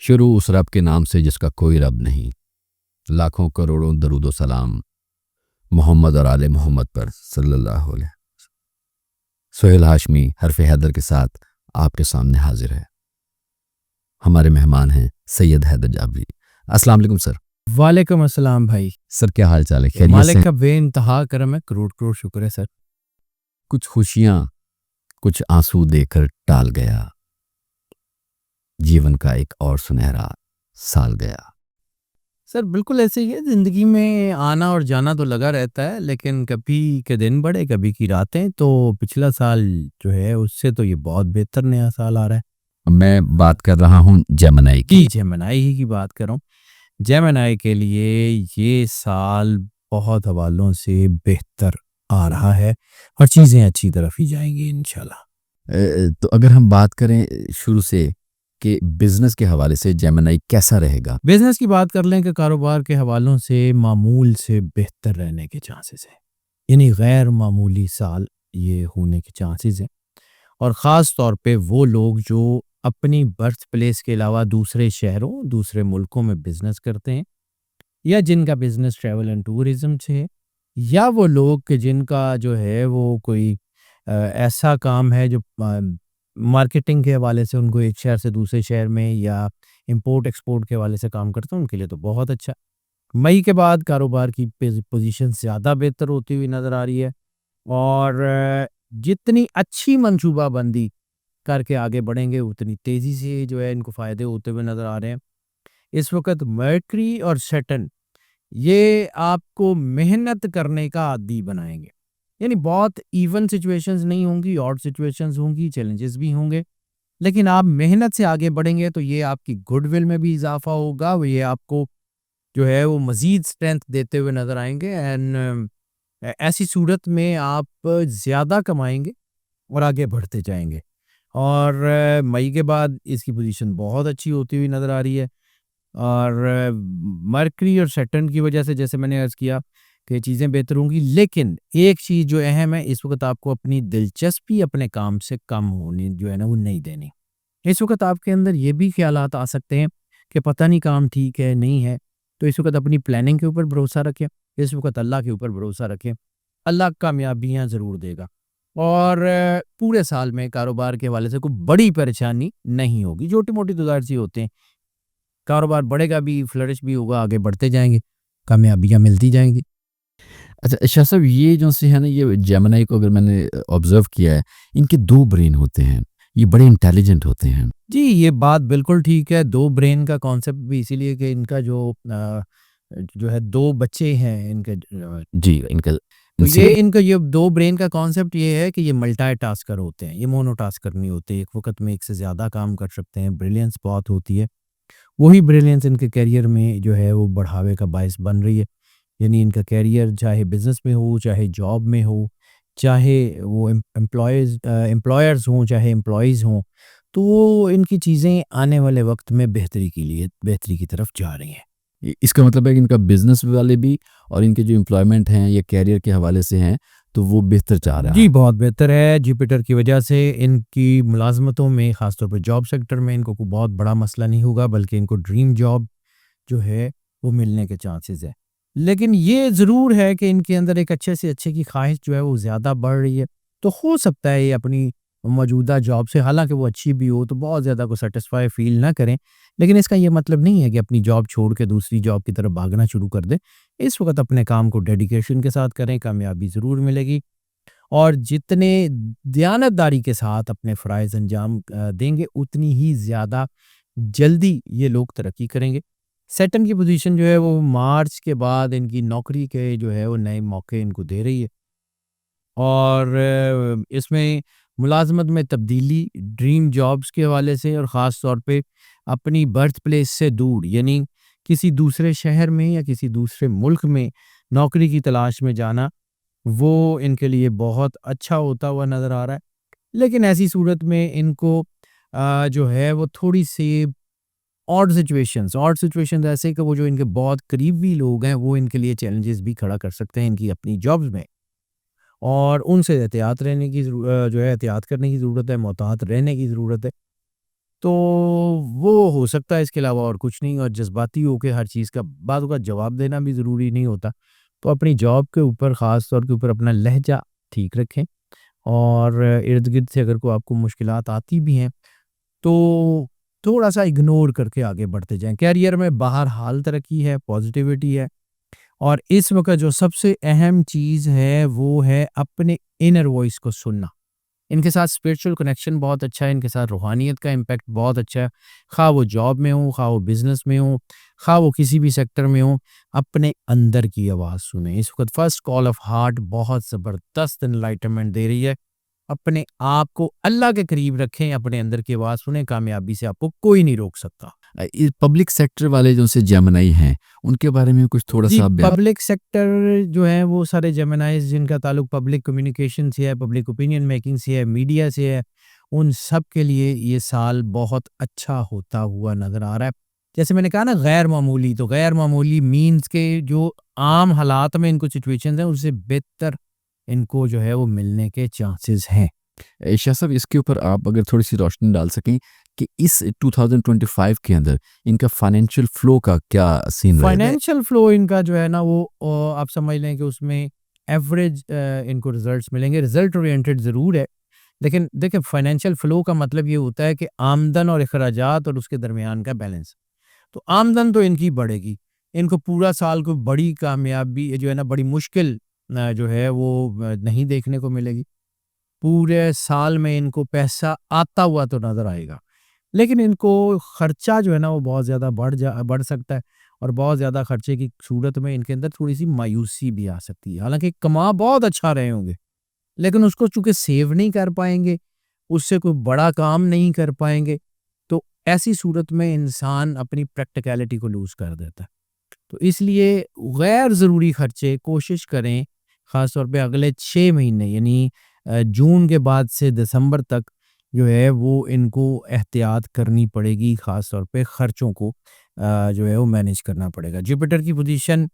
शुरू उस रब के नाम से जिसका कोई रब नहीं। लाखों करोड़ों दरूदो सलाम मोहम्मद और आले मोहम्मद पर सल्लल्लाहु अलैहि। सोहेल हाशमी हरफ हैदर के साथ आपके सामने हाजिर है। हमारे मेहमान हैं सैयद हैदर जाबरी। अस्सलाम वालेकुम सर। वालेकुम अस्सलाम भाई। सर क्या हाल चाल है? खैरियत मालिक से? का बेइंतहा करम है, करोड़ करोड़ शुक्र है सर। कुछ खुशियां कुछ आंसू देकर टाल गया, जीवन का एक और सुनहरा साल गया। सर बिल्कुल ऐसे ही है, ज़िंदगी में आना और जाना तो लगा रहता है, लेकिन कभी के दिन बड़े कभी की रातें। तो पिछला साल जो है उससे तो ये बहुत बेहतर नया साल आ रहा है। मैं बात कर रहा हूँ जेमिनी की। जी, जेमिनी ही की बात कर रहा हूँ। जेमिनी के लिए ये साल बहुत हवालों से बेहतर आ रहा है और चीज़ें अच्छी तरफ ही जाएंगी इंशाल्लाह। तो अगर हम बात करें शुरू से कि बिजनेस के हवाले से जेमिनी कैसा रहेगा? बिजनेस की बात कर लें कि कारोबार के हवालों से मामूल से बेहतर रहने के चांसेस हैं, यानी गैर मामूली साल ये होने के चांसेस हैं। और ख़ास तौर पे वो लोग जो अपनी बर्थ प्लेस के अलावा दूसरे शहरों दूसरे मुल्कों में बिजनेस करते हैं, या जिनका बिजनेस ट्रैवल एंड टूरिज्म से है, या वो लोग कि जिनका जो है वो कोई ऐसा काम है जो मार्केटिंग के हवाले से उनको एक शहर से दूसरे शहर में या इंपोर्ट एक्सपोर्ट के हवाले से काम करते हैं, उनके लिए तो बहुत अच्छा। मई के बाद कारोबार की पोजीशन ज़्यादा बेहतर होती हुई नज़र आ रही है। और जितनी अच्छी मंसूबाबंदी करके आगे बढ़ेंगे उतनी तेज़ी से जो है इनको फ़ायदे होते हुए नज़र आ रहे हैं। इस वक्त मर्करी और सैटर्न ये आपको मेहनत करने का आदी बनाएंगे, यानी बहुत इवन सिचुएशंस नहीं होंगी, ऑड सिचुएशंस होंगी, चैलेंजेस भी होंगे, लेकिन आप मेहनत से आगे बढ़ेंगे तो ये आपकी गुडविल में भी इजाफा होगा, वो ये आपको जो है वो मजीद स्ट्रेंथ देते हुए नजर आएंगे। एंड ऐसी सूरत में आप ज़्यादा कमाएंगे और आगे बढ़ते जाएंगे। और मई के बाद इसकी पोजीशन बहुत अच्छी होती हुई नज़र आ रही है। और मरकरी और सैटर्न की वजह से जैसे मैंने अर्ज़ किया कि चीज़ें बेहतर होंगी, लेकिन एक चीज़ जो अहम है, इस वक्त आपको अपनी दिलचस्पी अपने काम से कम होनी जो है ना वो नहीं देनी। इस वक्त आपके अंदर ये भी ख्यालात आ सकते हैं कि पता नहीं काम ठीक है नहीं है, तो इस वक्त अपनी प्लानिंग के ऊपर भरोसा रखें, इस वक्त अल्लाह के ऊपर भरोसा रखें, अल्लाह कामयाबियाँ ज़रूर देगा। और पूरे साल में कारोबार के हवाले से कोई बड़ी परेशानी नहीं होगी, छोटी मोटी तो ज़ाहिर सी होते हैं। कारोबार बढ़ेगा भी, फ्लरिश भी होगा, आगे बढ़ते जाएंगे, कामयाबियाँ मिलती जाएंगी। अच्छा शाह साहब, ये जो से है ना, ये जेमिनी को अगर मैंने ऑब्जर्व किया है, इनके दो ब्रेन होते हैं, ये बड़े इंटेलिजेंट होते हैं। जी, ये बात बिल्कुल ठीक है। दो ब्रेन का कॉन्सेप्ट भी इसीलिए कि इनका जो है 2 बच्चे हैं इनके। जी इनका तो इनसे ये 2 ब्रेन का कॉन्सेप्ट ये है कि ये मल्टीटास्कर होते हैं, ये मोनोटास्कर नहीं होते, एक वक़्त में एक से ज़्यादा काम कर सकते हैं, ब्रिलियंस बहुत होती है। वही ब्रिलियंस इनके करियर में जो है वो बढ़ावे का बायस बन रही है। यानी इनका करियर चाहे बिज़नेस में हो, चाहे जॉब में हो, चाहे वो एम्प्लॉयर्स हों, चाहे एम्प्लॉइज़ हों, तो वो इनकी चीज़ें आने वाले वक़्त में बेहतरी की तरफ जा रही हैं। इसका मतलब है कि इनका बिजनेस वाले भी और इनके जो एम्प्लॉयमेंट हैं या कैरियर के हवाले से हैं, तो वो बेहतर चाह रहा जी, है। बहुत बेहतर है। जुपिटर की वजह से इनकी मुलाज़मतों में ख़ास तौर पे जॉब सेक्टर में इनको कोई बहुत बड़ा मसला नहीं होगा, बल्कि इनको ड्रीम जॉब जो है वो मिलने के चांसेस है। लेकिन ये ज़रूर है कि इनके अंदर एक अच्छे से अच्छे की ख्वाहिश जो है वो ज़्यादा बढ़ रही है। तो हो सकता है ये अपनी मौजूदा जॉब से, हालाँकि वो अच्छी भी हो, तो बहुत ज़्यादा को सैटिस्फाई फ़ील ना करें। लेकिन इसका ये मतलब नहीं है कि अपनी जॉब छोड़ के दूसरी जॉब की तरफ भागना शुरू कर दें। इस वक़्त अपने काम को डेडिकेशन के साथ करें, कामयाबी ज़रूर मिलेगी। और जितने दयानतदारी के साथ अपने फ़राइज़ अंजाम देंगे, उतनी ही ज़्यादा जल्दी ये लोग तरक्की करेंगे। सैटर्न की पोजीशन जो है वो मार्च के बाद इनकी नौकरी के जो है वो नए मौके इनको दे रही है। और इसमें मुलाज़मत में तब्दीली, ड्रीम जॉब्स के हवाले से और ख़ास तौर पे अपनी बर्थ प्लेस से दूर, यानी किसी दूसरे शहर में या किसी दूसरे मुल्क में नौकरी की तलाश में जाना, वो इनके लिए बहुत अच्छा होता हुआ नज़र आ रहा है। लेकिन ऐसी सूरत में इनको जो है वो थोड़ी-सी ऑड सिचुएशंस ऐसे कि वो जो इनके बहुत करीबी लोग हैं, वो इनके लिए चैलेंजेस भी खड़ा कर सकते हैं इनकी अपनी जॉब्स में। और उनसे एहतियात रहने की जो है एहतियात करने की ज़रूरत है, मोहतात रहने की ज़रूरत है। तो वो हो सकता है, इसके अलावा और कुछ नहीं। और जज्बाती होके हर चीज़ का बातों का जवाब देना भी ज़रूरी नहीं होता। तो अपनी जॉब के ऊपर ख़ास तौर के ऊपर अपना लहजा ठीक रखें, और इर्द-गिर्द से अगर कोई आपको मुश्किलात आती भी हैं, तो थोड़ा-सा इग्नोर करके आगे बढ़ते जाएँ। करियर में बहरहाल तरक्की है, पॉज़िटिविटी है, और इस वक़्त जो सबसे अहम चीज़ है, वो है अपने इनर वॉइस को सुनना। इनके साथ स्पिरिचुअल कनेक्शन बहुत अच्छा है, इनके साथ रूहानियत का इम्पैक्ट बहुत अच्छा है। ख़्वाह वो जॉब में हो, ख़्वाह वो बिज़नेस में हो, ख़्वाह वो किसी भी सेक्टर में हो, अपने अंदर की आवाज़ सुनें। इस वक़्त फर्स्ट कॉल ऑफ हार्ट बहुत ज़बरदस्त एनलाइटमेंट दे रही है। अपने आप को अल्लाह के करीब रखें, अपने अंदर की आवाज़ सुनें, कामयाबी से आपको कोई नहीं रोक सकता। ये पब्लिक सेक्टर वाले जो से जेमिनी हैं, उनके बारे में कुछ जी, थोड़ा-सा बयान। पब्लिक सेक्टर जो है वो सारे जेमिनाइज़ जिनका ताल्लुक पब्लिक कम्युनिकेशन से है, पब्लिक ओपिनियन मेकिंग से है, मीडिया से है, उन सब के लिए ये साल बहुत अच्छा होता हुआ नज़र आ रहा है। जैसे मैंने कहा ना गैर मामूली, तो गैर मामूली मीन्स के जो आम हालात में इनको सिचुएशंस हैं, उससे बेहतर इनको जो है वो मिलने के चांसेस हैं। शाह साहब, इसके ऊपर आप अगर थोड़ी-सी रोशनी डाल सकें कि इस 2025 के अंदर इनका फाइनेंशियल फ्लो का क्या सीन रहेगा? फाइनेंशियल फ्लो इनका जो है ना वो आप समझ लें कि उसमें एवरेज इनको रिजल्ट्स मिलेंगे। रिजल्ट ओरिएंटेड ज़रूर है, लेकिन देखिए फाइनेंशियल फ्लो का मतलब ये होता है कि आमदन और अखराजात और उसके दरमियान का बैलेंस। तो आमदन तो इनकी बढ़ेगी, इनको पूरा साल कोई बड़ी कामयाबी जो है ना, बड़ी मुश्किल जो है वो नहीं देखने को मिलेगी। पूरे साल में इनको पैसा आता हुआ तो नज़र आएगा, लेकिन इनको खर्चा जो है ना वो बहुत ज़्यादा बढ़ सकता है, और बहुत ज़्यादा खर्चे की सूरत में इनके अंदर थोड़ी-सी मायूसी भी आ सकती है। हालाँकि कमा बहुत अच्छा रहे होंगे, लेकिन उसको चूँकि सेव नहीं कर पाएँगे, उससे कोई बड़ा काम नहीं कर पाएँगे, तो ऐसी सूरत में इंसान अपनी प्रैक्टिकैलिटी को लूज़ कर देता है। तो इसलिए गैर ज़रूरी खर्चे कोशिश करें, ख़ास तौर पे अगले 6 महीने यानी जून के बाद से दिसंबर तक जो है वो इनको एहतियात करनी पड़ेगी, ख़ास तौर पे खर्चों को जो है वो मैनेज करना पड़ेगा। जुपिटर की पोज़ीशन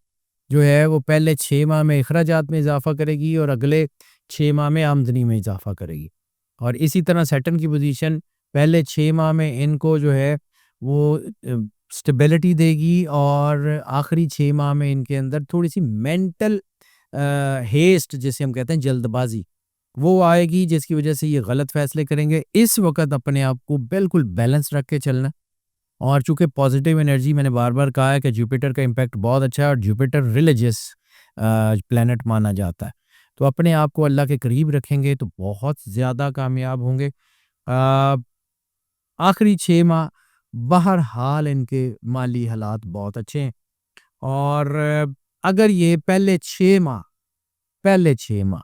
जो है वो पहले 6 माह में अखराजात में इज़ाफ़ा करेगी और अगले 6 माह में आमदनी में इज़ाफ़ा करेगी। और इसी तरह सैटर्न की पोज़ीशन पहले 6 माह में इनको जो है वो स्टेबिलिटी देगी, और आखिरी 6 माह में इनके अंदर थोड़ी-सी मेंटल हेस्ट जिसे हम कहते हैं जल्दबाज़ी, वो आएगी जिसकी वज़ह से ये गलत फ़ैसले करेंगे। इस वक़्त अपने आप को बिल्कुल बैलेंस रख के चलना, और चूँकि पॉज़िटिव एनर्जी मैंने बार-बार कहा है कि जुपिटर का इम्पैक्ट बहुत अच्छा है, और जुपिटर रिलिजियस प्लैनेट माना जाता है। तो अपने आप को अल्लाह के करीब रखेंगे तो बहुत ज़्यादा कामयाब होंगे। अ, आखिरी 6 माह बहरहाल इनके माली हालात बहुत अच्छे हैं, और अगर ये पहले 6 माह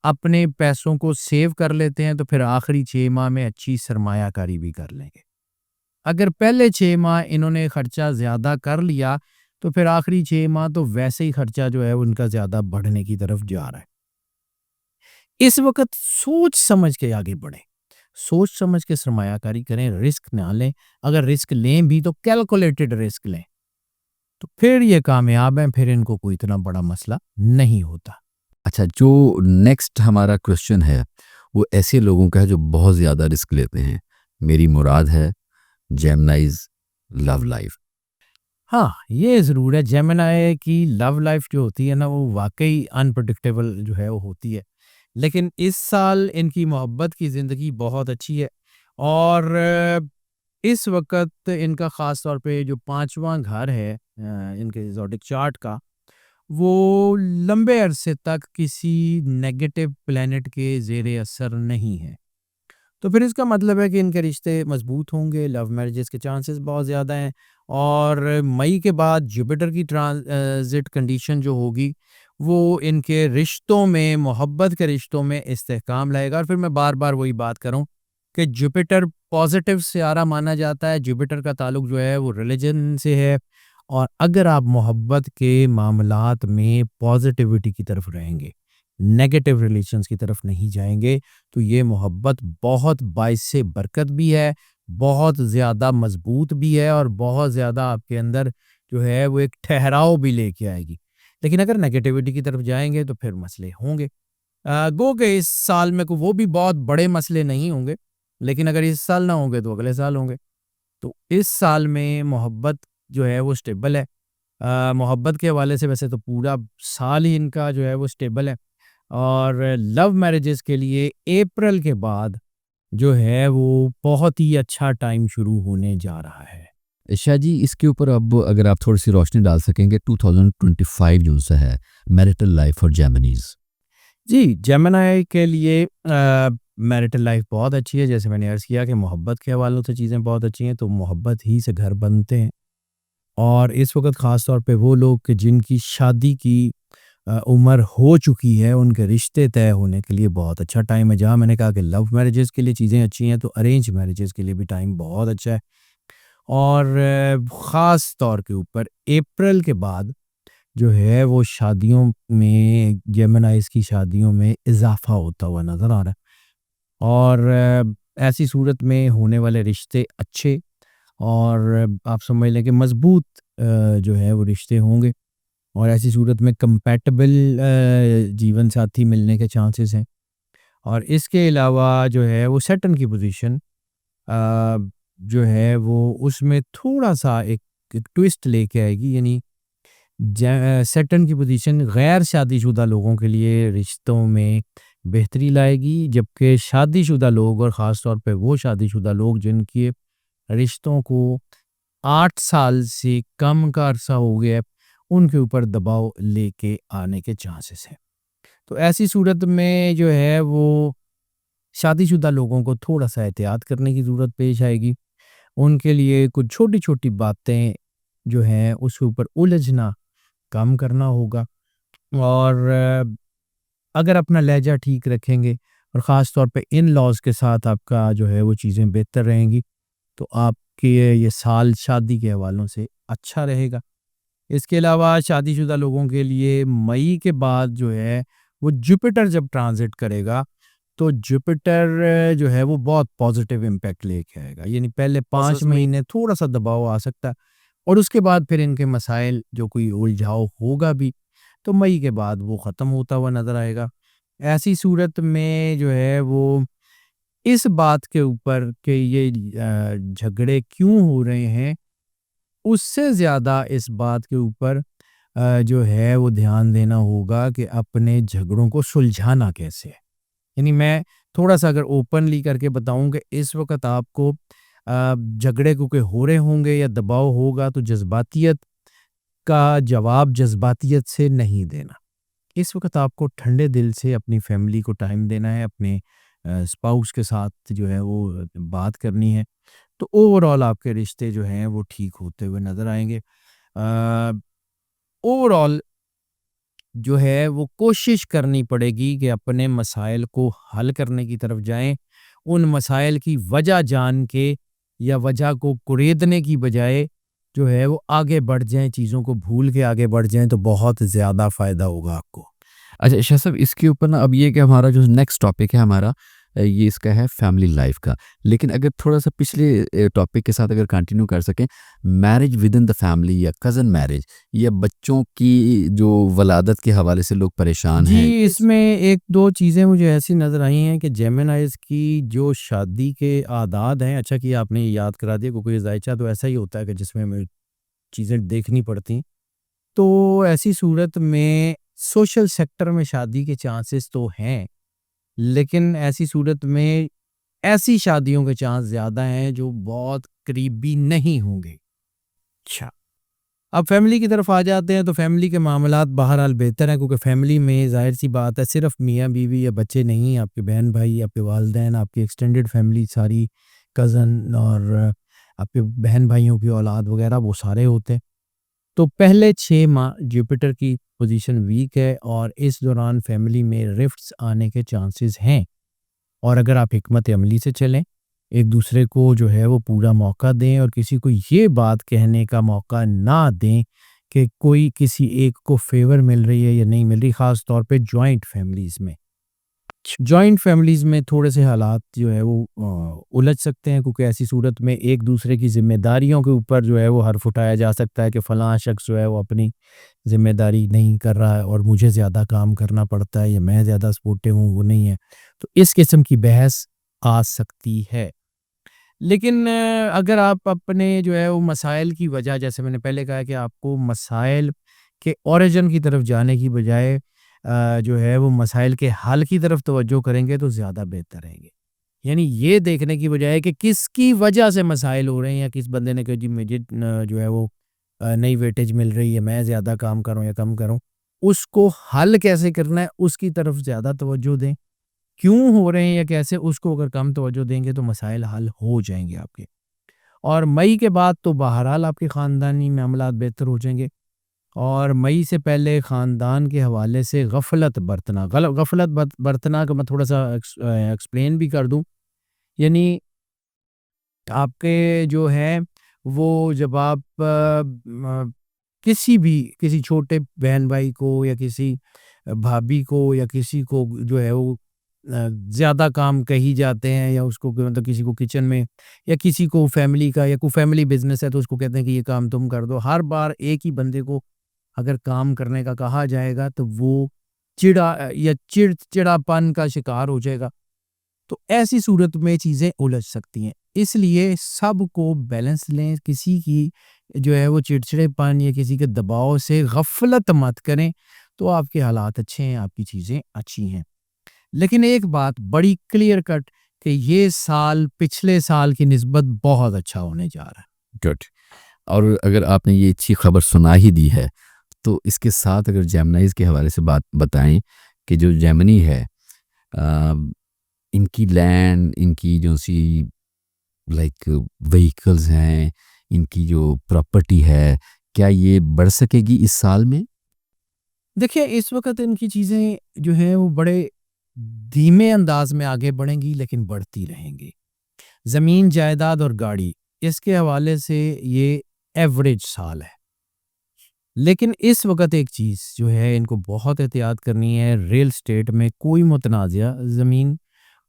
अपने पैसों को सेव कर लेते हैं, तो फिर आखिरी 6 माह में अच्छी सरमायाकारी भी कर लेंगे। अगर पहले 6 माह इन्होंने खर्चा ज़्यादा कर लिया, तो फिर आखिरी 6 माह तो वैसे ही खर्चा जो है उनका ज़्यादा बढ़ने की तरफ जा रहा है। इस वक़्त सोच समझ के आगे बढ़ें, सोच समझ के सरमायाकारी करें, रिस्क ना लें। अगर रिस्क लें भी तो कैलकुलेटेड रिस्क लें, तो फिर ये कामयाब हैं, फिर इनको कोई इतना बड़ा मसला नहीं होता। अच्छा, जो नेक्स्ट हमारा क्वेश्चन है, वो ऐसे लोगों का है जो बहुत ज़्यादा रिस्क लेते हैं। मेरी मुराद है जेमिनीज़ लव लाइफ़। हाँ, ये ज़रूर है, जेमिनी की लव लाइफ़ जो होती है ना, वो वाक़ई अनप्रेडिक्टेबल जो है वो होती है। लेकिन इस साल इनकी मोहब्बत की ज़िंदगी बहुत अच्छी है, और इस वक़्त इनका ख़ास तौर पे जो 5वाँ घर है इनके ज़ोडिक चार्ट का, वो लंबे अरसे तक किसी नेगेटिव प्लैनेट के ज़ेरे असर नहीं है। तो फिर इसका मतलब है कि इनके रिश्ते मज़बूत होंगे, लव मैरिजेज़ के चांसेस बहुत ज़्यादा हैं, और मई के बाद जुपिटर की ट्रांज़िट कंडीशन जो होगी, वो इनके रिश्तों में, मोहब्बत के रिश्तों में इस्तेहकाम लाएगा। और फिर मैं बार-बार वही बात कर रहा हूँ कि जुपिटर पॉज़िटिव सितारा माना जाता है, जुपिटर का ताल्लुक जो है वो रिलिजन से है, और अगर आप मोहब्बत के मामलात में पॉज़िटिविटी की तरफ रहेंगे, नेगेटिव रिलेशंस की तरफ नहीं जाएँगे, तो ये मोहब्बत बहुत बाइसे बरकत भी है, बहुत ज़्यादा मज़बूत भी है, और बहुत ज़्यादा आपके अंदर जो है वो एक ठहराव भी लेके आएगी। लेकिन अगर नेगेटिविटी की तरफ जाएँगे तो फिर मसले होंगे। गो के इस साल में को वो भी बहुत बड़े मसले नहीं होंगे, लेकिन अगर इस साल ना होंगे तो अगले साल होंगे। तो इस साल में मोहब्बत जो है वो स्टेबल है। मोहब्बत के हवाले से वैसे तो पूरा साल ही इनका जो है वो स्टेबल है। और लव मैरिजेस के लिए अप्रैल के बाद जो है वो बहुत ही अच्छा टाइम शुरू होने जा रहा है। शाह जी, इसके ऊपर अब अगर आप थोड़ी सी रोशनी डाल सकेंगे, 2025 जो सा है, मैरिटल लाइफ और जेमिनीज। जी, जेमिनी के लिए मैरिटल लाइफ बहुत अच्छी है। जैसे मैंने अर्ज़ किया कि मोहब्बत के हवालों से चीज़ें बहुत अच्छी हैं, तो मोहब्बत ही से घर बनते हैं। और इस वक़्त ख़ास तौर पे वो लोग कि जिनकी शादी की उम्र हो चुकी है, उनके रिश्ते तय होने के लिए बहुत अच्छा टाइम है। जहाँ मैंने कहा कि लव मैरिजेज़ के लिए चीज़ें अच्छी हैं, तो अरेंज मैरिजेज़ के लिए भी टाइम बहुत अच्छा है। और ख़ास तौर के ऊपर अप्रैल के बाद जो है वो शादियों में, जेमिनीज़ की शादियों में इज़ाफ़ा होता हुआ नज़र आ रहा है। और ऐसी सूरत में होने वाले रिश्ते अच्छे और आप समझ लें कि मज़बूत जो है वो रिश्ते होंगे। और ऐसी सूरत में कंपैटिबल जीवन साथी मिलने के चांसेस हैं। और इसके अलावा जो है वो सैटर्न की पोजीशन जो है वो उसमें थोड़ा-सा एक ट्विस्ट लेके आएगी। यानी सैटर्न की पोजीशन गैर शादीशुदा लोगों के लिए रिश्तों में बेहतरी लाएगी, जबकि शादीशुदा लोग और ख़ास तौर पे वो शादीशुदा लोग जिनके रिश्तों को 8 साल से कम का अरसा हो गया है, उनके ऊपर दबाव लेके आने के चांसेस हैं। तो ऐसी सूरत में जो है वो शादीशुदा लोगों को थोड़ा-सा एहतियात करने की ज़रूरत पेश आएगी। उनके लिए कुछ छोटी-छोटी बातें जो हैं उसके ऊपर उलझना कम करना होगा। और अगर अपना लहज़ा ठीक रखेंगे और ख़ास तौर पे इन-लॉज़ के साथ आपका जो है वो चीज़ें बेहतर रहेंगी, तो आपके ये साल शादी के हवालों से अच्छा रहेगा। इसके अलावा शादीशुदा लोगों के लिए मई के बाद जो है वो जुपिटर जब ट्रांज़िट करेगा, तो जुपिटर जो है वो बहुत पॉज़िटिव इम्पैक्ट लेके आएगा। यानी पहले 5 महीने थोड़ा-सा दबाव आ सकता है और उसके बाद फिर इनके मसाइल जो कोई उलझाव होगा भी, तो मई के बाद वो ख़त्म होता हुआ नज़र आएगा। ऐसी सूरत में जो है वो इस बात के ऊपर कि ये झगड़े क्यों हो रहे हैं, उससे ज़्यादा इस बात के ऊपर जो है वो ध्यान देना होगा कि अपने झगड़ों को सुलझाना कैसे है। यानी मैं थोड़ा-सा अगर ओपनली करके बताऊँ कि इस वक़्त आपको झगड़े क्योंकि हो रहे होंगे या दबाव होगा, तो जज़्बातियत का जवाब जज़्बातियत से नहीं देना। इस वक़्त आपको ठंडे दिल से अपनी फैमिली को टाइम देना है, अपने स्पाउस के साथ जो है वो बात करनी है। तो ओवरऑल आपके रिश्ते जो हैं वो ठीक होते हुए नज़र आएँगे। ओवरऑल जो है वो कोशिश करनी पड़ेगी कि अपने मसाइल को हल करने की तरफ जाएँ। उन मसाइल की वजह जान के या वजह को कुरेदने की बजाय जो है वो आगे बढ़ जाएँ, चीज़ों को भूल के आगे बढ़ जाएँ, तो बहुत ज़्यादा फ़ायदा होगा आपको। अच्छा शाह साहब, इसके ऊपर ना अब ये कि हमारा जो नेक्स्ट टॉपिक है हमारा, ये इसका है फैमिली लाइफ का। लेकिन अगर थोड़ा-सा पिछले टॉपिक के साथ अगर कंटिन्यू कर सकें, marriage with in the family या कज़न मैरिज या बच्चों की जो वलादत के हवाले से लोग परेशान हैं। जी, इसमें 1-2 चीज़ें मुझे ऐसी नज़र आई हैं कि जेमिनीज़ की जो शादी के आदात हैं, अच्छा किया आपने ये याद करा दिया, क्योंकि ज़ायचा तो ऐसा ही होता है कि जिसमें हमें चीज़ें देखनी पड़ती हैं। तो ऐसी सूरत में सोशल सेक्टर में शादी के चांसेस तो हैं, लेकिन ऐसी सूरत में ऐसी शादियों के चांस ज़्यादा हैं जो बहुत करीबी नहीं होंगे। अच्छा, अब फैमिली की तरफ आ जाते हैं, तो फैमिली के मामलात बहरहाल बेहतर हैं, क्योंकि फैमिली में ज़ाहिर-सी बात है सिर्फ़ मियाँ-बीवी या बच्चे नहीं, आपके बहन-भाई, आपके वालिदैन, आपकी एक्सटेंडेड फैमिली सारी, कज़न और आपके बहन-भाइयों की औलाद वग़ैरह वो सारे होते हैं। तो पहले 6 माह जुपिटर की पोजीशन वीक है और इस दौरान फैमिली में रिफ्ट्स आने के चांसेस हैं। और अगर आप हिकमत अमली से चलें, एक दूसरे को जो है वो पूरा मौका दें और किसी को ये बात कहने का मौका ना दें कि कोई किसी एक को फेवर मिल रही है या नहीं मिल रही, ख़ास तौर पे जॉइंट फैमिलीज़ में। जॉइंट फैमिलीज़ में थोड़े से हालात जो है वो उलझ सकते हैं, क्योंकि ऐसी सूरत में एक दूसरे की ज़िम्मेदारियों के ऊपर जो है वो हर्फ़ उठाया जा सकता है कि फ़लाँ शख़्स जो है वो अपनी ज़िम्मेदारी नहीं कर रहा है और मुझे ज़्यादा काम करना पड़ता है या मैं ज़्यादा सपोर्टिव हूँ, वो नहीं है। तो इस किस्म की बहस आ सकती है। लेकिन अगर आप अपने जो है वो मसाइल की वजह, जैसे मैंने पहले कहा कि आपको मसाइल के ओरिजिन की तरफ जाने की बजाय जो है वो मसाइल के हल की तरफ तवज्जो करेंगे तो ज़्यादा बेहतर रहेंगे। यानी ये देखने की बजाय कि किसकी वजह से मसाइल हो रहे हैं, या किस बंदे ने कहा जी मुझे जो है वो नई वेटेज मिल रही है, मैं ज़्यादा काम करूँ या कम करूँ, उसको हल कैसे करना है उसकी तरफ ज़्यादा तवज्जो दें। क्यों हो रहे हैं या कैसे, उसको अगर कम तवज्जो देंगे तो मसाइल हल हो जाएंगे आपके। और मई के बाद तो बहरहाल आपके ख़ानदानी मामलात बेहतर हो जाएंगे। और मई से पहले ख़ानदान के हवाले से गफलत बरतना, गफलत बरतना का मैं थोड़ा सा एक्सप्लेन भी कर दूं। यानी आपके जो है वो जब आप किसी भी किसी छोटे बहन भाई को या किसी भाभी को या किसी को जो है वो ज़्यादा काम कही जाते हैं, या उसको मतलब किसी को किचन में, या किसी को फैमिली का या कोई फैमिली बिजनेस है तो उसको कहते हैं कि ये काम तुम कर दो। हर बार एक ही बंदे को अगर काम करने का कहा जाएगा तो वो या चिड़चिड़ापन का शिकार हो जाएगा। तो ऐसी सूरत में चीज़ें उलझ सकती हैं। इसलिए सबको बैलेंस लें, किसी की जो है वो चिड़चिड़ेपन या किसी के दबाव से गफलत मत करें, तो आपके हालात अच्छे हैं, आपकी चीज़ें अच्छी हैं। लेकिन एक बात बड़ी क्लियर कट कि ये साल पिछले साल की निस्बत बहुत अच्छा होने जा रहा है। गुड। और अगर आपने ये अच्छी खबर सुना ही दी है तो इसके साथ अगर जेमिनीज के हवाले से बात बताएं कि जो जेमिनी है आ, इनकी लैंड, इनकी जो सी लाइक व्हीकल्स हैं, इनकी जो प्रॉपर्टी है, क्या ये बढ़ सकेगी इस साल में? देखिए, इस वक़्त इनकी चीज़ें जो हैं वो बड़े धीमे अंदाज़ में आगे बढ़ेंगी, लेकिन बढ़ती रहेंगी। ज़मीन, जायदाद और गाड़ी, इसके हवाले से ये एवरेज साल है। लेकिन इस वक़्त एक चीज़ जो है इनको बहुत एहतियात करनी है, रियल एस्टेट में कोई मुतनाज़िया ज़मीन,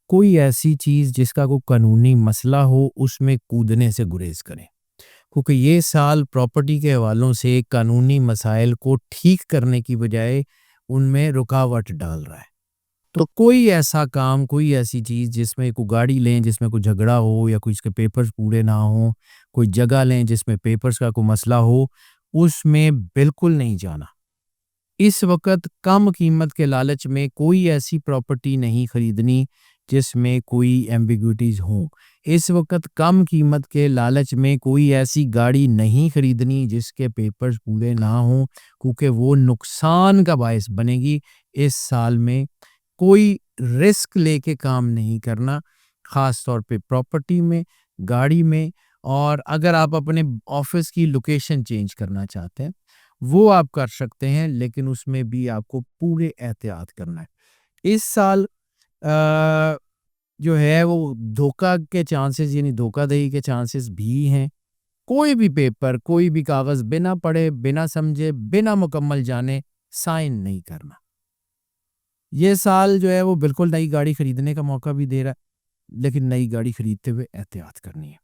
कोई ऐसी चीज़ जिसका कोई कानूनी मसला हो, उसमें कूदने से गुरेज़ करें। क्योंकि ये साल प्रॉपर्टी के हवालों से कानूनी मसाइल को ठीक करने की बजाय उनमें रुकावट डाल रहा है। तो कोई ऐसा काम, कोई ऐसी चीज़ जिसमें कोई गाड़ी लें जिसमें कोई झगड़ा हो या कोई इसके पेपर्स पूरे ना हो, कोई जगह लें जिसमें पेपर्स का कोई मसला हो, उसमें बिल्कुल नहीं जाना। इस वक़्त कम कीमत के लालच में कोई ऐसी प्रॉपर्टी नहीं खरीदनी जिसमें कोई एम्बिग्युइटीज़ हों। इस वक़्त कम कीमत के लालच में कोई ऐसी गाड़ी नहीं खरीदनी जिसके पेपर्स पूरे ना हों, क्योंकि वो नुकसान का बायस बनेगी। इस साल में कोई रिस्क लेके काम नहीं करना, ख़ास तौर पे प्रॉपर्टी में, गाड़ी में। और अगर आप अपने ऑफ़िस की लोकेशन चेंज करना चाहते हैं, वो आप कर सकते हैं, लेकिन उसमें भी आपको पूरे एहतियात करना है। इस साल अ, जो है वो धोखा के चांसेस, यानी धोखाधड़ी के चांसेस भी हैं। कोई भी पेपर, कोई भी कागज़ बिना पढ़े, बिना समझे, बिना मुकम्मल जाने साइन नहीं करना। ये साल जो है वो बिल्कुल नई गाड़ी खरीदने का मौका भी दे रहा है, लेकिन नई गाड़ी खरीदते हुए एहतियात करनी है।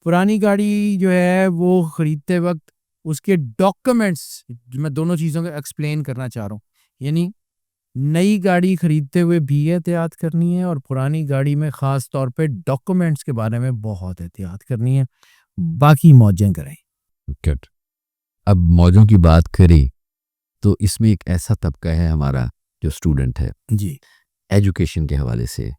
पुरानी गाड़ी जो है वो खरीदते वक़्त उसके डॉक्यूमेंट्स, मैं दोनों चीज़ों को एक्सप्लेन करना चाह रहा हूँ। यानी नई गाड़ी खरीदते हुए भी एहतियात करनी है, और पुरानी गाड़ी में ख़ास तौर पे डॉक्यूमेंट्स के बारे में बहुत एहतियात करनी है। बाकी मौजें करें। गुड। अब मौजों की बात करें तो इसमें एक ऐसा तबका है हमारा जो स्टूडेंट है, जी, एजुकेशन के हवाले से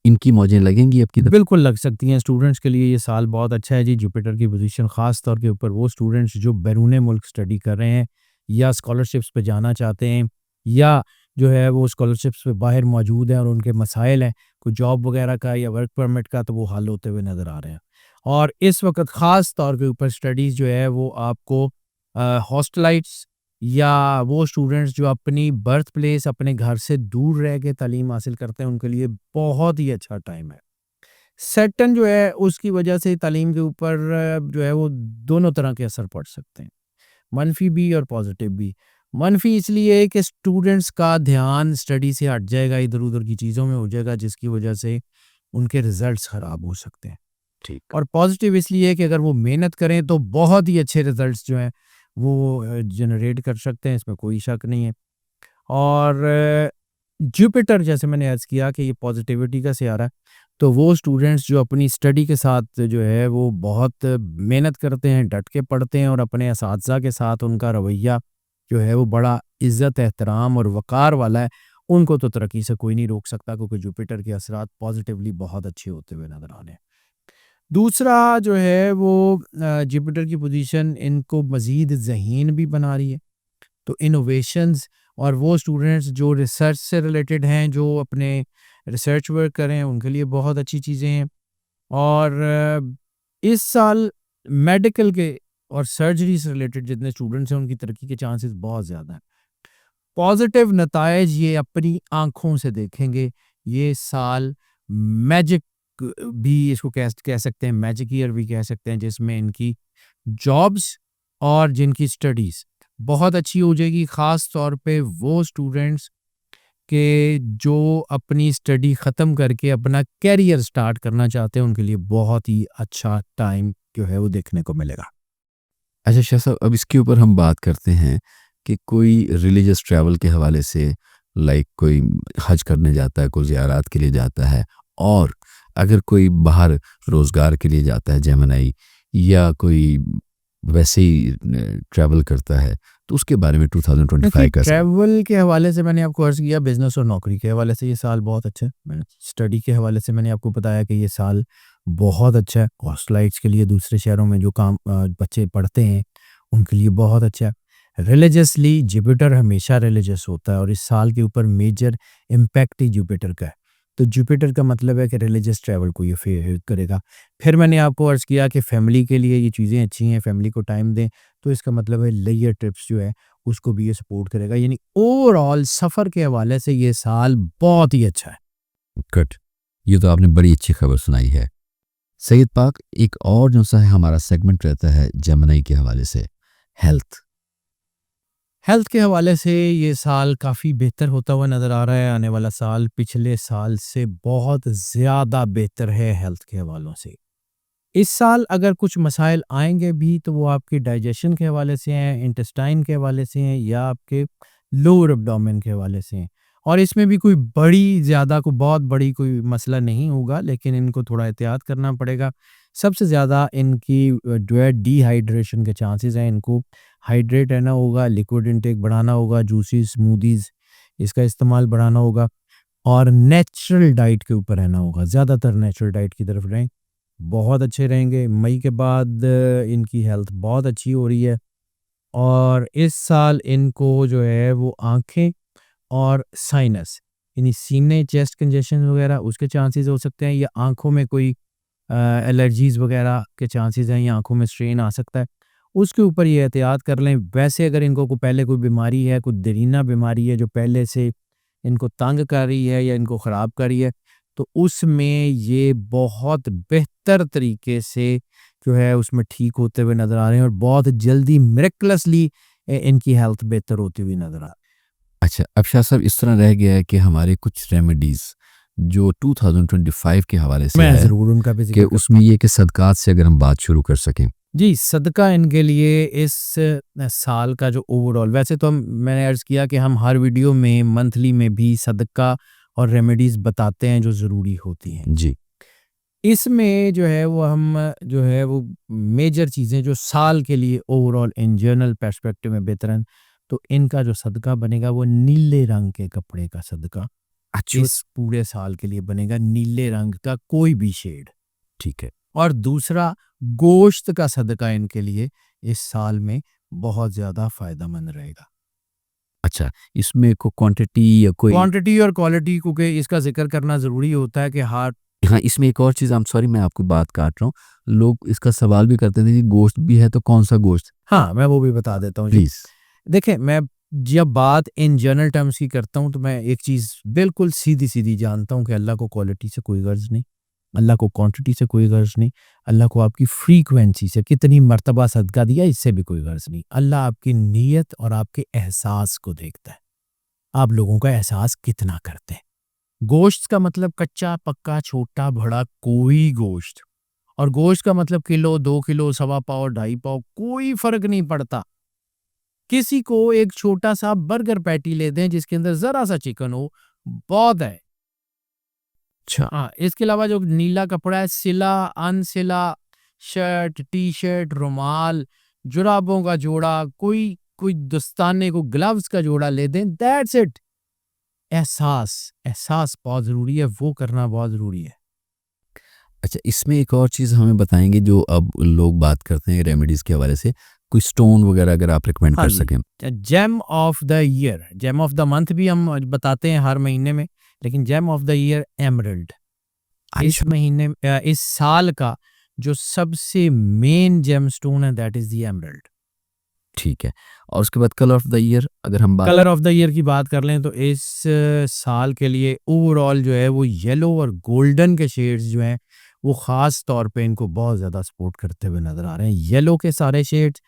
इनकी मौजें लगेंगी आपकी तरफ? बिल्कुल लग सकती हैं। स्टूडेंट्स के लिए ये साल बहुत अच्छा है जी। जुपिटर की पोजीशन ख़ास तौर के ऊपर वो स्टूडेंट्स जो बैरून मुल्क स्टडी कर रहे हैं, या स्कॉलरशिप्स पे जाना चाहते हैं, या जो है वो स्कॉलरशिप्स पे बाहर मौजूद हैं और उनके मसाइल हैं, कोई जॉब वगैरह का या वर्क परमिट का, तो वो हल होते हुए नज़र आ रहे हैं। और इस वक़्त ख़ास तौर के ऊपर स्टडीज़ जो है वो आपको हॉस्टलाइट्स, या वो स्टूडेंट्स जो अपनी बर्थ प्लेस, अपने घर से दूर रह के तालीम हासिल करते हैं, उनके लिए बहुत ही अच्छा टाइम है। सैटर्न जो है उसकी वजह से तालीम के ऊपर जो है वो दोनों तरह के असर पड़ सकते हैं, मनफ़ी भी और पॉज़िटिव भी। मनफ़ी इसलिए कि स्टूडेंट्स का ध्यान स्टडी से हट जाएगा, इधर-उधर की चीज़ों में हो जाएगा, जिसकी वजह से उनके रिज़ल्ट्स ख़राब हो सकते हैं। ठीक। और पॉज़िटिव इसलिए कि अगर वो मेहनत करें तो बहुत ही अच्छे रिज़ल्ट्स जो हैं वो जनरेट कर सकते हैं, इसमें कोई शक नहीं है। और जुपिटर जैसे मैंने अर्ज़ किया कि ये पॉजिटिविटी का सियारा है, तो वो स्टूडेंट्स जो अपनी स्टडी के साथ जो है वो बहुत मेहनत करते हैं, डट के पढ़ते हैं और अपने असातिज़ा के साथ उनका रवैया जो है वो बड़ा इज़्ज़त, एहतराम और वक़ार वाला है, उनको तो तरक्की से कोई नहीं रोक सकता, क्योंकि जुपिटर के असरात पॉजिटिवली बहुत अच्छे होते हुए नज़र आ रहे हैं। दूसरा जो है वो जुपिटर की पोज़ीशन इनको मज़ीद ज़हीन भी बना रही है। तो इनोवेशंस और वो स्टूडेंट्स जो रिसर्च से रिलेटेड हैं, जो अपने रिसर्च वर्क कर रहे हैं, उनके लिए बहुत अच्छी चीज़ें हैं। और इस साल मेडिकल के और सर्जरी से रिलेटेड जितने स्टूडेंट्स हैं, उनकी तरक्की के चांसेस बहुत ज़्यादा हैं। पॉजिटिव नताइज ये अपनी आँखों से देखेंगे। ये साल मैजिक भी इसको कह सकते हैं, मैजिक ईयर भी कह सकते हैं, जिसमें इनकी जॉब्स और जिनकी स्टडीज़ बहुत अच्छी हो जाएगी। ख़ास तौर पे वो स्टूडेंट्स के जो अपनी स्टडी ख़त्म करके अपना करियर स्टार्ट करना चाहते हैं, उनके लिए बहुत ही अच्छा टाइम जो है वो देखने को मिलेगा। अच्छा शाह साहब, अब इसके ऊपर हम बात करते हैं कि कोई रिलीजियस ट्रैवल के हवाले से, लाइक कोई हज करने जाता है, कोई ज़ियारत के लिए जाता है, और अगर कोई बाहर रोज़गार के लिए जाता है जेमिनी, या कोई वैसे ही ट्रैवल करता है, तो उसके बारे में 2025 का ट्रैवल के हवाले से मैंने आपको अर्ज़ किया, बिज़नेस और नौकरी के हवाले से ये साल बहुत अच्छा है। मैंने स्टडी के हवाले से मैंने आपको बताया कि ये साल बहुत अच्छा है। हॉस्टलाइट्स के लिए दूसरे शहरों में जो बच्चे पढ़ते हैं, उनके लिए बहुत अच्छा है। रिलीजियसली जुपिटर हमेशा रिलीजियस होता है और इस साल के ऊपर मेजर इम्पैक्ट ही जुपिटर का है। तो जुपिटर का मतलब है कि रिलीजियस ट्रैवल को ये फेवर करेगा। फिर मैंने आपको अर्ज़ किया कि फैमिली के लिए ये चीज़ें अच्छी हैं, फैमिली को टाइम दें, तो इसका मतलब है लेयर ट्रिप्स जो है उसको भी ये सपोर्ट करेगा। यानी ओवरऑल सफ़र के हवाले से ये साल बहुत ही अच्छा है। कट, ये तो आपने बड़ी अच्छी खबर सुनाई है। सैयद पाक, एक और जो सा है हमारा सेगमेंट रहता है जेमिनी के हवाले से, हेल्थ। हेल्थ के हवाले से ये साल काफ़ी बेहतर होता हुआ नज़र आ रहा है। आने वाला साल पिछले साल से बहुत ज़्यादा बेहतर है हेल्थ के हवालों से। इस साल अगर कुछ मसाइल आएँगे भी तो वो आपके डाइजेशन के हवाले से हैं, इंटेस्टाइन के हवाले से हैं, या आपके लोअर एब्डोमेन के हवाले से हैं। और इसमें भी कोई बड़ी ज़्यादा कोई बहुत बड़ी कोई मसला नहीं होगा, लेकिन इनको थोड़ा एहतियात करना पड़ेगा। सबसे ज़्यादा इनकी जो है डिहाइड्रेशन के चांसेस हैं। इनको हाइड्रेट रहना होगा, लिक्विड इंटेक बढ़ाना होगा, जूसेस, स्मूदीज़ इसका इस्तेमाल बढ़ाना होगा और नेचुरल डाइट के ऊपर रहना होगा। ज़्यादातर नेचुरल डाइट की तरफ रहें, बहुत अच्छे रहेंगे। मई के बाद इनकी हेल्थ बहुत अच्छी हो रही है और इस साल इनको जो है वो आँखें और साइनस यानी सीने, चेस्ट कंजेशन वगैरह उसके चांसेस हो सकते हैं, या आँखों में कोई एलर्जीज़ वगैरह के चांसेस हैं, या आँखों में स्ट्रेन आ सकता है। उसके ऊपर ये एहतियात कर लें। वैसे अगर इनको पहले कोई बीमारी है, कोई देरीना बीमारी है जो पहले से इनको तंग कर रही है या इनको ख़राब कर रही है, तो उसमें ये बहुत बेहतर तरीके से जो है उसमें ठीक होते हुए नज़र आ रहे हैं और बहुत जल्दी मिरेकलसली इनकी हेल्थ बेहतर होती हुई नज़र आ रही है। अच्छा, अब शाह साहब, इस तरह रह गया है कि हमारे कुछ रेमेडीज़ जो 2025 के हवाले से मैं है, ज़रूर उनका भी कि ज़िक्र उसमें ये कि सदक़ात से अगर हम बात शुरू कर सकें। जी, सदका इनके लिए इस साल का जो ओवरऑल, वैसे तो मैंने अर्ज़ किया कि हम हर वीडियो में मंथली में भी सदका और रेमेडीज़ बताते हैं जो ज़रूरी होती हैं। जी। इसमें जो है वो हम जो है वो मेजर चीज़ें जो साल के लिए ओवरऑल इन जनरल पर्सपेक्टिव में बेहतर हैं, तो इनका जो सदका बनेगा वो नीले रंग के कपड़े का सदका अच्छा, इस पूरे साल के लिए बनेगा, नीले रंग का कोई भी शेड। ठीक है। और दूसरा, गोश्त का सदका इनके लिए इस साल में बहुत ज़्यादा फ़ायदेमंद रहेगा। अच्छा, इसमें को क्वांटिटी या कोई, क्वांटिटी और क्वालिटी, क्योंकि इसका ज़िक्र करना ज़रूरी होता है कि हार्ट। हाँ, इसमें एक और चीज़, आई एम सॉरी मैं आपकी बात काट रहा हूँ। लोग इसका सवाल भी करते थे कि गोश्त भी है तो कौन-सा गोश्त? हाँ, मैं वो भी बता देता हूँ जी। प्लीज़। देखें, मैं जब बात इन जनरल टर्म्स की करता हूँ तो मैं एक चीज़ बिल्कुल सीधी-सीधी जानता हूँ कि अल्लाह को क्वालिटी से कोई गर्ज़ नहीं, अल्लाह को क्वांटिटी से कोई गर्ज़ नहीं, अल्लाह को आपकी फ्रीक्वेंसी से कितनी मर्तबा सदका दिया इससे भी कोई गर्ज़ नहीं। अल्लाह आपकी नीयत और आपके एहसास को देखता है। आप लोगों का एहसास कितना करते हैं। गोश्त का मतलब कच्चा, पक्का, छोटा, बड़ा कोई गोश्त, और गोश्त का मतलब किलो, 2 किलो, सवा पाव, ढाई पाव, कोई फ़र्क नहीं पड़ता। किसी को एक छोटा-सा बर्गर पैटी ले दें जिसके अंदर ज़रा-सा चिकन हो, बहुत है। अच्छा, हाँ, इसके अलावा जो नीला कपड़ा है, सिला, अनसिला, शर्ट, टी शर्ट, रुमाल, जुराबों का जोड़ा, कोई कोई दस्ताने को ग्लव्स का जोड़ा ले दें, दैट्स इट। एहसास एहसास बहुत ज़रूरी है, वो करना बहुत ज़रूरी है। अच्छा, इसमें एक और चीज़ हमें बताएंगे जो अब लोग बात करते हैं रेमेडीज़ के हवाले से, कोई स्टोन वगैरह अगर आप रिकमेंड हाँ कर जी, सकें। Gem of the year, gem of the month भी हम बताते हैं हर महीने में, लेकिन gem of the year emerald. इस अच्छा, महीने इस साल का जो सबसे मेन जेमस्टोन है, दैट इज द एमरल्ड। ठीक है। और उसके बाद कलर ऑफ द ईयर अगर हम बात कलर ऑफ द ईयर की बात कर लें तो इस साल के लिए ओवरऑल जो है वो येलो और गोल्डन के शेड्स जो हैं वो ख़ास तौर पे इनको बहुत ज़्यादा सपोर्ट करते हुए नज़र आ रहे हैं। येलो के सारे शेड्स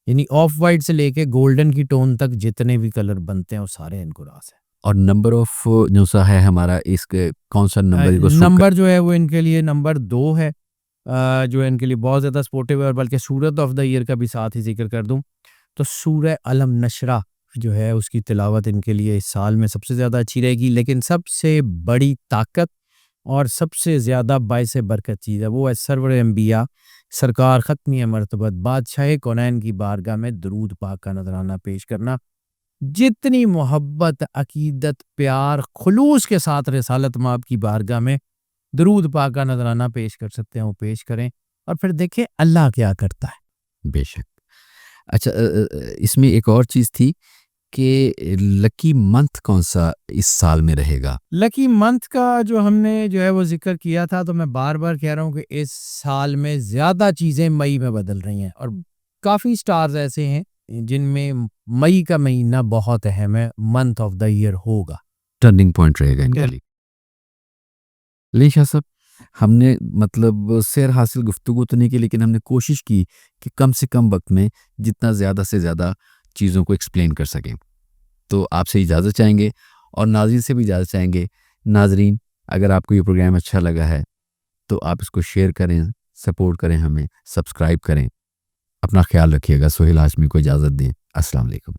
यानी ऑफ वाइट से लेके गोल्डन की टोन तक जितने भी कलर बनते हैं वो सारे इनको रास है। और नंबर ऑफ जो सा है हमारा, इसके कौन सा नंबर इनको सूट नंबर जो है वो इनके लिए नंबर 2 है, जो इनके लिए बहुत ज़्यादा सपोर्टिव है। और बल्कि सूरत ऑफ द ईयर का भी साथ ही जिक्र कर दूं तो सूरह अलम नशरा जो है उसकी तिलावत इनके लिए इस साल में सबसे ज़्यादा अच्छी रहेगी। लेकिन सबसे बड़ी ताकत और सबसे ज़्यादा बाइस बरकत चीज़ है वो है सरवर अम्बिया सरकार ख़त्मी मरतबत बादशाह कौनैन की बारगाह में दरूद पाक का नजराना पेश करना। जितनी मोहब्बत, अकीदत, प्यार, खुलूस के साथ रिसालत माब की बारगाह में दरूद पाक का नजराना पेश कर सकते हैं वो पेश करें और फिर देखें अल्लाह क्या करता है। बेशक। अच्छा, इसमें एक और चीज़ थी कि लकी मंथ कौन सा इस साल में रहेगा। लकी मंथ का जो हमने जो है वो जिक्र किया था, तो मैं बार बार कह रहा हूँ कि इस साल में ज़्यादा चीज़ें मई में बदल रही हैं और काफ़ी स्टार्स ऐसे हैं जिनमें मई का महीना बहुत अहम है, मंथ ऑफ द ईयर होगा। टर्निंग पॉइंट रहेगा इनके लिए। लेशा साहब, हमने मतलब सैर हासिल गुफ्तगू तो नहीं की, लेकिन हमने कोशिश की कि कम से कम वक्त में जितना ज़्यादा से ज़्यादा चीज़ों को एक्सप्लेन कर सकें। तो आपसे इजाज़त चाहेंगे और नाज़रीन से भी इजाज़त चाहेंगे। नाज़रीन, अगर आपको ये प्रोग्राम अच्छा लगा है तो आप इसको शेयर करें, सपोर्ट करें, हमें सब्सक्राइब करें। अपना ख्याल रखिएगा। सोहेल हाशमी को इजाज़त दें। अस्सलाम वालेकुम।